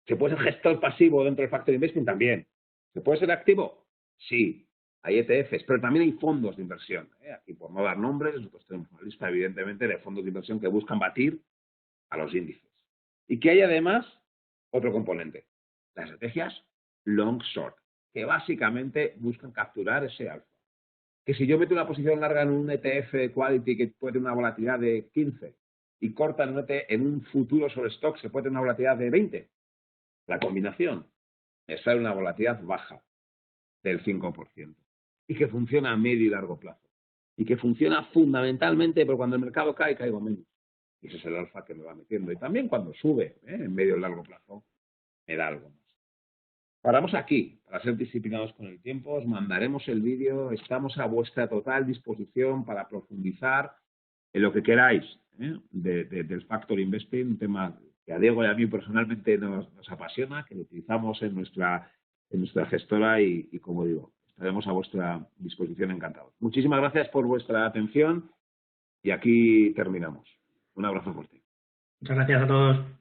¿Se puede ser gestor pasivo dentro del Factor Investing? También. ¿Se puede ser activo? Sí. Hay ETFs, pero también hay fondos de inversión. Aquí, por no dar nombres, nosotros tenemos una lista, evidentemente, de fondos de inversión que buscan batir a los índices. Y que hay, además, otro componente. Las estrategias long short, que básicamente buscan capturar ese alfa. Que si yo meto una posición larga en un ETF quality que puede tener una volatilidad de 15 y corta en un futuro sobre stock que puede tener una volatilidad de 20, la combinación me sale una volatilidad baja del 5%. Y que funciona a medio y largo plazo. Y que funciona fundamentalmente, pero cuando el mercado cae, caigo menos. Y ese es el alfa que me va metiendo. Y también cuando sube, en medio y largo plazo, me da algo más. Paramos aquí, para ser disciplinados con el tiempo. Os mandaremos el vídeo. Estamos a vuestra total disposición para profundizar en lo que queráis del Factor Investing, un tema que a Diego y a mí personalmente nos apasiona, que lo utilizamos en nuestra gestora y como digo, estaremos a vuestra disposición encantados. Muchísimas gracias por vuestra atención y aquí terminamos. Un abrazo fuerte. Muchas gracias a todos.